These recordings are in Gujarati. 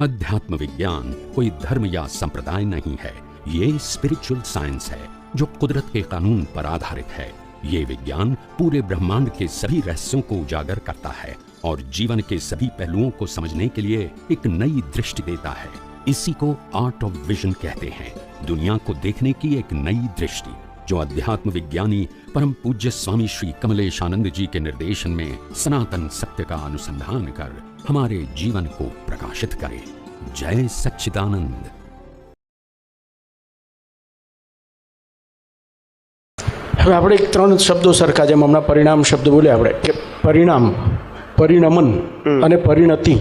अध्यात्म विज्ञान कोई धर्म या संप्रदाय नहीं है, ये स्पिरिचुअल साइंस है जो कुदरत के कानून पर आधारित है। ये विज्ञान पूरे ब्रह्मांड के सभी रहस्यों को उजागर करता है और जीवन के सभी पहलुओं को समझने के लिए एक नई दृष्टि देता है। इसी को आर्ट ऑफ विजन कहते हैं, दुनिया को देखने की एक नई दृष्टि, जो अध्यात्म विज्ञानी परम पूज्य स्वामी श्री कमलेशानंद जी के निर्देशन में सनातन सत्य का अनुसंधान कर हमारे जीवन को प्रकाशित करे। जय सच्चिदानंद। હવે આપણે એક ત્રણ શબ્દો સરખા, જેમ હમણાં પરિણામ શબ્દ બોલ્યા આપણે, કે પરિણામ, પરિણમન અને પરિણતિ,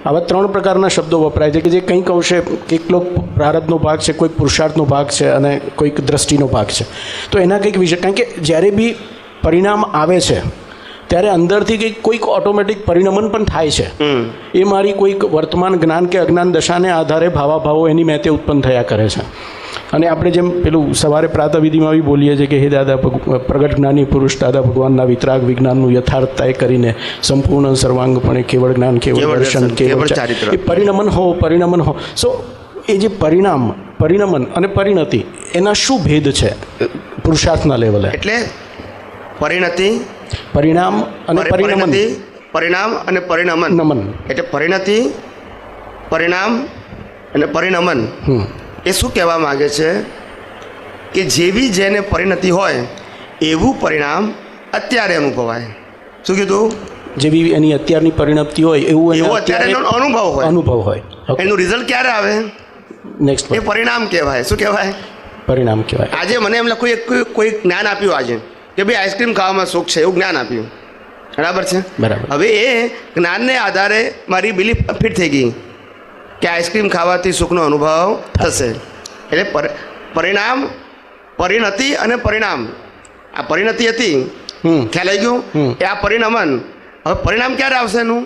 આવા ત્રણ પ્રકારના શબ્દો વપરાય છે કે જે કંઈક અંશે કેટલો પ્રારબ્ધનો ભાગ છે, કોઈક પુરુષાર્થનો ભાગ છે અને કોઈક દ્રષ્ટિનો ભાગ છે. તો એના કંઈક વિશે, કારણ કે જ્યારે બી પરિણામ આવે છે ત્યારે અંદરથી કંઈક કોઈક ઓટોમેટિક પરિણમન પણ થાય છે. એ મારી કોઈક વર્તમાન જ્ઞાન કે અજ્ઞાન દશાને આધારે ભાવાભાવો એની મેતે ઉત્પન્ન થયા કરે છે. અને આપણે જેમ પેલું સવારે પ્રાતઃવિધિમાં બી બોલીએ છીએ કે હે દાદા પ્રગટ જ્ઞાની પુરુષ દાદા ભગવાનના વિતરાગ વિજ્ઞાનનું યથાર્થતાએ કરીને સંપૂર્ણ સર્વાંગપણે કેવળ જ્ઞાન, કેવળ દર્શન, કેવળ ચારિત્ર, એ પરિણમન હો. સો એ જે પરિણામ, પરિણમન અને પરિણતિ, એના શું ભેદ છે પુરુષાર્થના લેવલે? એટલે પરિણતિ, પરિણામ અને પરિણમન, પરિણામ અને પરિણમન, એટલે પરિણતિ, પરિણામ અને પરિણમન. એ શું કહેવા માગે છે કે જેવી જેને પરિણતિ હોય એવું પરિણામ અત્યારે અનુભવાય. શું કીધું? જેવી એની અત્યારની પરિણતિ હોય એવું અત્યારે અનુભવ હોય. એનું રિઝલ્ટ ક્યારે આવે? નેક્સ્ટ. એ પરિણામ કહેવાય. શું કહેવાય? પરિણામ કહેવાય. આજે મને એમ કોઈ જ્ઞાન આપ્યું આજે કે ભાઈ આઈસ્ક્રીમ ખાવામાં સુખ છે, એવું જ્ઞાન આપ્યું, બરાબર છે? બરાબર. હવે એ જ્ઞાનને આધારે મારી બિલીફ ફિટ થઈ ગઈ કે આઈસ્ક્રીમ ખાવાથી સુખનો અનુભવ થશે. એટલે પરિણામ, પરિણતિ અને પરિણામ. આ પરિણતિ હતી, ખ્યાલ આવી ગયું? એ આ પરિણમન. હવે પરિણામ ક્યારે આવશે એનું?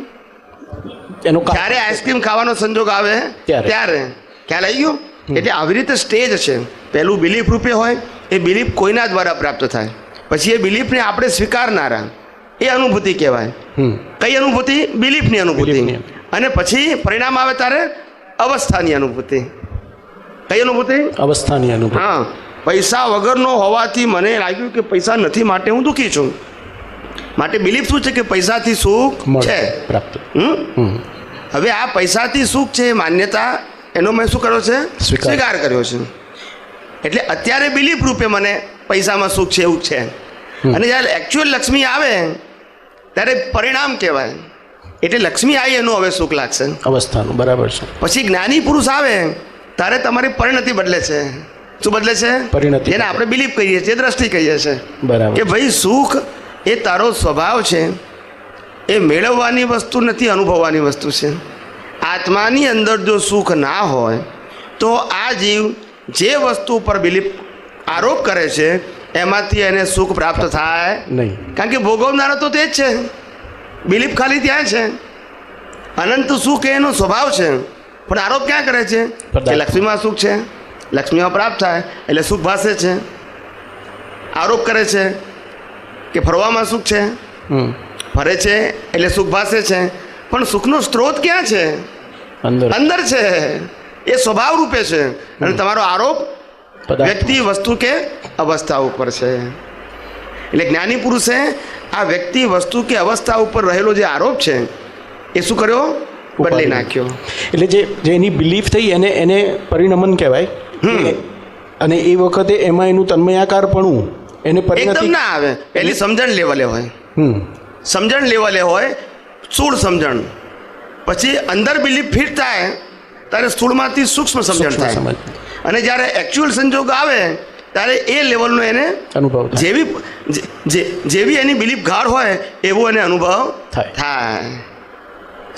જ્યારે આઈસ્ક્રીમ ખાવાનો સંજોગ આવે ત્યારે. ખ્યાલ આવી ગયું? એટલે આવી રીતે સ્ટેજ છે. પહેલું બિલીફ રૂપે હોય, એ બિલીફ કોઈના દ્વારા પ્રાપ્ત થાય, પછી એ બિલીફને આપણે સ્વીકારનારા, એ અનુભૂતિ કહેવાય. કઈ અનુભૂતિ? બિલીફની અનુભૂતિ. અને પછી પરિણામ આવે ત્યારે અવસ્થાની અનુભૂતિ. કઈ અનુભૂતિ? અવસ્થાની અનુભૂતિ. હા. પૈસા વગરનો હોવાથી મને લાગ્યું કે પૈસા નથી માટે હું દુઃખી છું. માટે બિલીફ શું છે કે પૈસાથી સુખ છે. હવે આ પૈસાથી સુખ છે માન્યતા, એનો મેં શું કર્યો છે? સ્વીકાર કર્યો છે. એટલે અત્યારે બિલીફ રૂપે મને પૈસામાં સુખ છે એવું છે. અને જ્યારે એકચ્યુઅલ લક્ષ્મી આવે ત્યારે પરિણામ કહેવાય. એટલે લક્ષ્મી આવી એનું હવે સુખ લાગશે, અવસ્થાનું. બરાબર છે. પછી જ્ઞાની પુરુષ આવે ત્યારે તમારી પરિણતિ બદલે છે. શું બદલે છે? પરિણતિ. જેને આપણે બિલીફ કહીએ છીએ, દ્રષ્ટિ કહીએ છીએ. બરાબર. કે ભાઈ સુખ એ તારો સ્વભાવ છે, એ મેળવવાની વસ્તુ નથી, અનુભવવાની વસ્તુ છે. આત્માની અંદર જો સુખ ના હોય તો આ જીવ જે વસ્તુ પર બિલીફ આરોપ કરે છે એમાંથી એને સુખ પ્રાપ્ત થાય નહીં. કારણ કે ભોગવનારો તો તે જ છે, બિલીફ ખાલી ત્યાં છે. અનંત સુખ એનો સ્વભાવ છે, પણ આરોપ ક્યાં કરે છે કે લક્ષ્મીમાં સુખ છે, લક્ષ્મીમાં પ્રાપ્ત થાય એટલે સુખ ભાસે છે. આરોપ કરે છે કે ફરવામાં સુખ છે, ફરે છે એટલે સુખ ભાસે છે. પણ સુખનો સ્ત્રોત ક્યાં છે? અંદર છે. એ સ્વભાવ રૂપે છે. અને તમારો આરોપ વ્યક્તિ, વસ્તુ કે અવસ્થા ઉપર છે. એટલે જ્ઞાની પુરુષે આ વ્યક્તિ, વસ્તુ કે અવસ્થા ઉપર રહેલો જે આરોપ છે એ શું કર્યો? બદલી નાખ્યો. એટલે જે એની બિલીફ થઈ એને પરિણમન કહેવાય. અને એ વખતે એમાં એનું તન્મયાકારપણું એને એકદમ ના આવે. પેલી સમજણ લેવલે હોય, સમજણ લેવલે હોય, સ્થૂળ સમજણ. પછી અંદર બિલીફ ફિટ થાય ત્યારે સ્થૂળમાંથી સૂક્ષ્મ સમજણ થાય. અને જ્યારે એકચ્યુઅલ સંજોગ આવે ત્યારે એ લેવલનો એને અનુભવ, જેવી એની બિલીફ ગાઢ હોય એવો એને અનુભવ થાય.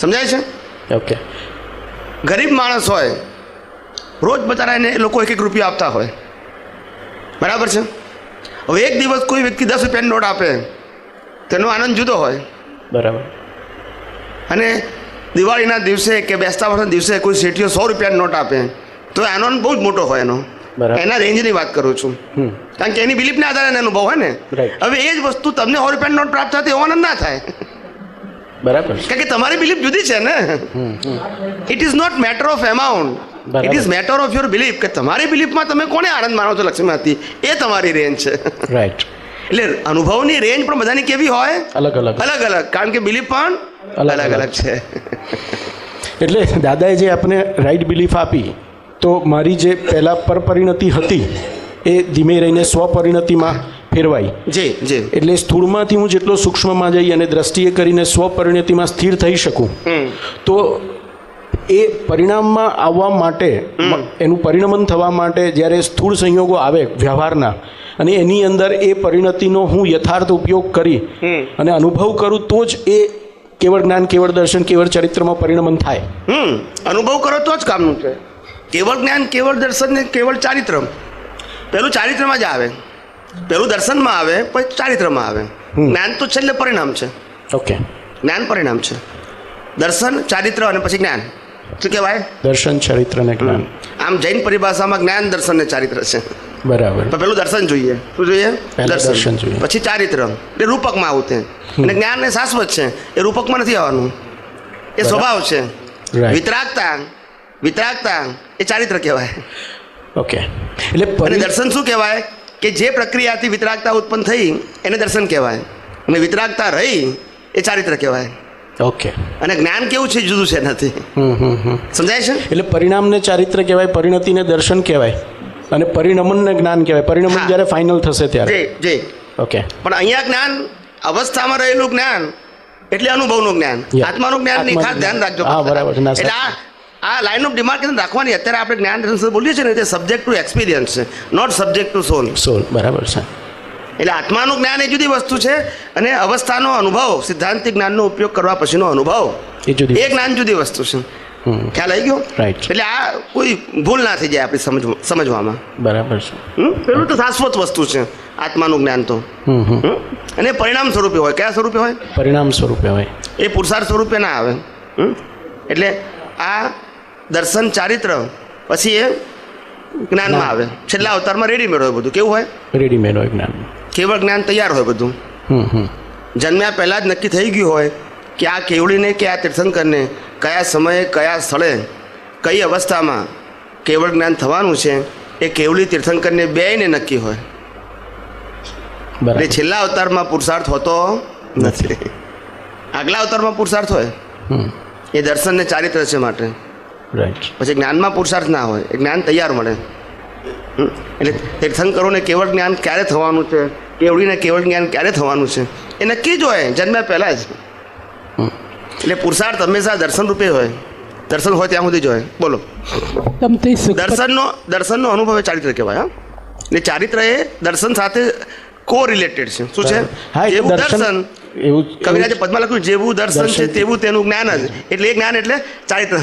સમજાય છે? ઓકે. ગરીબ માણસ હોય, રોજ બચારા એને લોકો 1-1 રૂપિયા આપતા હોય, બરાબર છે? હવે એક દિવસ કોઈ વ્યક્તિ 10 રૂપિયાની નોટ આપે તેનો આનંદ જુદો હોય, બરાબર. અને દિવાળીના દિવસે કે બેસતા વર્ષના દિવસે કોઈ શેઠીઓ 100 રૂપિયાની નોટ આપે તો આનંદ બહુ જ મોટો હોય એનો. એના રેન્જની વાત કરું છું, કારણ કે એની બિલીફને આધારે એનો અનુભવ હોય ને. હવે એ જ વસ્તુ તમને 100 રૂપિયાની નોટ પ્રાપ્ત થતી એવો આનંદ ના થાય. બરાબર છે. કારણ કે તમારી બિલીફ જુદી છે ને. It is not matter of amount, it is matter of your belief. કે તમારી બિલીફમાં તમે કોને આનંદ માનો છો લક્ષ્મીમાંથી, એ તમારી રેન્જ છે. રાઈટ. એટલે અનુભવની રેન્જ પણ બધાની કેવી હોય? અલગ અલગ. અલગ અલગ, કારણ કે બિલીફ પણ અલગ અલગ છે. એટલે દાદાએ જે આપણે રાઈટ બિલીફ આપી, તો મારી જે પહેલાં પરપરિણતિ હતી એ ધીમે રહીને સ્વપરિણતિમાં ફેરવાઈ. જી જી. એટલે સ્થૂળમાંથી હું જેટલો સૂક્ષ્મમાં જઈ અને દ્રષ્ટિએ કરીને સ્વપરિણતિમાં સ્થિર થઈ શકું, તો એ પરિણામમાં આવવા માટે, એનું પરિણમન થવા માટે જ્યારે સ્થૂળ સંયોગો આવે વ્યવહારના, અને એની અંદર એ પરિણતિનો હું યથાર્થ ઉપયોગ કરી અને અનુભવ કરું, તો જ એ કેવળ જ્ઞાન, કેવળ દર્શન, કેવળ ચરિત્રમાં પરિણમન થાય. અનુભવ કરો તો જ કામનું છે. કેવળ જ્ઞાન, કેવળ દર્શન ને કેવળ ચારિત્ર. પહેલું ચારિત્રમાં જ આવે, પહેલું દર્શનમાં આવે, પછી ચારિત્રમાં આવે. જ્ઞાન તો છેલ્લે પરિણામ છે. ઓકે. જ્ઞાન પરિણામ છે. દર્શન, ચારિત્ર અને પછી જ્ઞાન. શું કહેવાય? દર્શન, ચરિત્ર અને જ્ઞાન. આમ જૈન પરિભાષામાં જ્ઞાન, દર્શન ને ચારિત્ર છે. બરાબર. પણ પેલું દર્શન જોઈએ. શું જોઈએ? દર્શન જોઈએ. પછી ચારિત્ર, એ રૂપકમાં આવું છે. અને જ્ઞાન એ શાશ્વત છે, એ રૂપકમાં નથી આવવાનું, એ સ્વભાવ છે. વિતરાગતા, વિતરાગતા એ ચારિત્ર કહેવાય. ઓકે. એટલે અને દર્શન શું કહેવાય? કે જે પ્રક્રિયાથી વિતરાગતા ઉત્પન્ન થઈ એને દર્શન કહેવાય, અને વિતરાગતા રહી એ ચારિત્ર કહેવાય. ઓકે. અને જ્ઞાન કેવું છે? જુદું છે, નથી. સમજાય છે? એટલે પરિણામને ચારિત્ર કહેવાય, પરિણતિને દર્શન કહેવાય, અને પરિણમનને જ્ઞાન કહેવાય. પરિણમન જ્યારે ફાઇનલ થશે ત્યારે. જી જી. ઓકે. પણ અહીંયા જ્ઞાન અવસ્થામાં રહેલું જ્ઞાન એટલે અનુભવનું જ્ઞાન, આત્માનું જ્ઞાન નહીં. ખાસ ધ્યાન રાખજો. હા, બરાબર. એટલે આ લાઇન ઓફ ડિમાર્કેશન રાખવાની. અત્યારે આપણે જ્ઞાન દર્શન બોલીએ છીએ ને, તે સબ્જેક્ટ ટુ એક્સપિરિયન્સ છે, નોટ સબ્જેક્ટ ટુ સોલ. સોલ, બરાબર છે. એટલે આત્માનું જ્ઞાન એ જુદી વસ્તુ છે, અને અવસ્થાનો અનુભવ, સિદ્ધાંતિક જ્ઞાનનો ઉપયોગ કરવા પછીનો અનુભવ, એ જ્ઞાન જુદી વસ્તુ છે. ખ્યાલ આવી ગયો? રાઈટ. એટલે આ કોઈ ભૂલ ના થઈ જાય આપણી સમજવામાં. બરાબર છે. પેલું તો શાશ્વત વસ્તુ છે આત્માનું જ્ઞાન તો. અને પરિણામ સ્વરૂપે હોય. કયા સ્વરૂપે હોય? પરિણામ સ્વરૂપે હોય. એ પુરુષાર્થ સ્વરૂપે ના આવે. એટલે આ દર્શન, ચારિત્ર, પછી એ જ્ઞાનમાં આવે. છેલ્લા અવતારમાં રેડીમેડ હોય બધું. કેવું હોય? રેડીમેડ હોય જ્ઞાન. કેવળ જ્ઞાન તૈયાર હોય બધું. જન્મ્યા પહેલાં જ નક્કી થઈ ગયું હોય કે આ કેવળીને કે આ તીર્થંકરને કયા સમયે, કયા સ્થળે, કઈ અવસ્થામાં કેવળ જ્ઞાન થવાનું છે, એ કેવળી તીર્થંકરને બેયને નક્કી હોય. એટલે છેલ્લા અવતારમાં પુરુષાર્થ હોતો નથી. આગલા અવતારમાં પુરુષાર્થ હોય, એ દર્શન ને ચારિત્ર છે માટે. રાઈટ. પછી જ્ઞાનમાં પુરુષાર્થ ના હોય, એ જ્ઞાન તૈયાર મળે. એટલે તીર્થંકરોને કેવળ જ્ઞાન ક્યારે થવાનું છે, કેવળીને કેવળ જ્ઞાન ક્યારે થવાનું છે, એ નક્કી જ હોય જન્મ્યા પહેલાં જ. એટલે પુરુષાર્થ હંમેશા દર્શન રૂપે હોય. દર્શન હોય ત્યાં સુધી જ હોય. બોલો. દર્શનનો અનુભવ એ ચારિત્ર કહેવાય. એટલે ચારિત્ર એ દર્શન સાથે કો રિલેટેડ છે. શું છે? જેવું દર્શન, કવિરાજે પદ્મા લખ્યું, જેવું દર્શન છે તેવું તેનું જ્ઞાન જ. એટલે એ જ્ઞાન એટલે ચારિત્ર.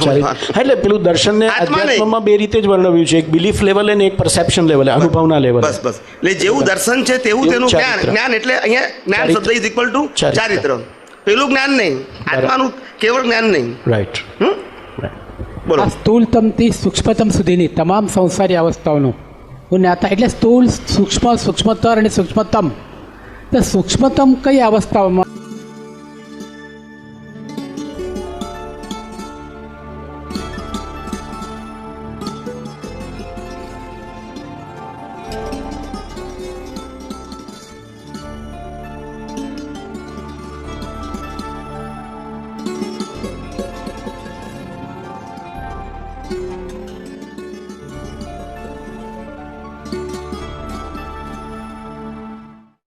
એટલે પેલું દર્શનને આધ્યાત્મમાં બે રીતે જ વર્ણવ્યું છે, એક બિલીફ લેવલે અને એક પરસેપ્શન લેવલે, અનુભવના લેવલે. બસ બસ. એટલે જેવું દર્શન છે તેવું તેનું જ્ઞાન. જ્ઞાન એટલે અહીંયા જ્ઞાન શબ્દ ઇઝ ઇક્વલ ટુ ચારિત્ર. પેલું જ્ઞાન નહીં, આત્માનું કેવળ જ્ઞાન નહીં. રાઈટ. બોલો. સ્થૂળતમથી સૂક્ષ્મતમ સુધીની તમામ સંસારી અવસ્થાઓનું જ્ઞાતા. એટલે સ્થૂળ, સૂક્ષ્મ, સૂક્ષ્મતર અને સૂક્ષ્મતમ. તો સૂક્ષ્મતમ કઈ અવસ્થાઓમાં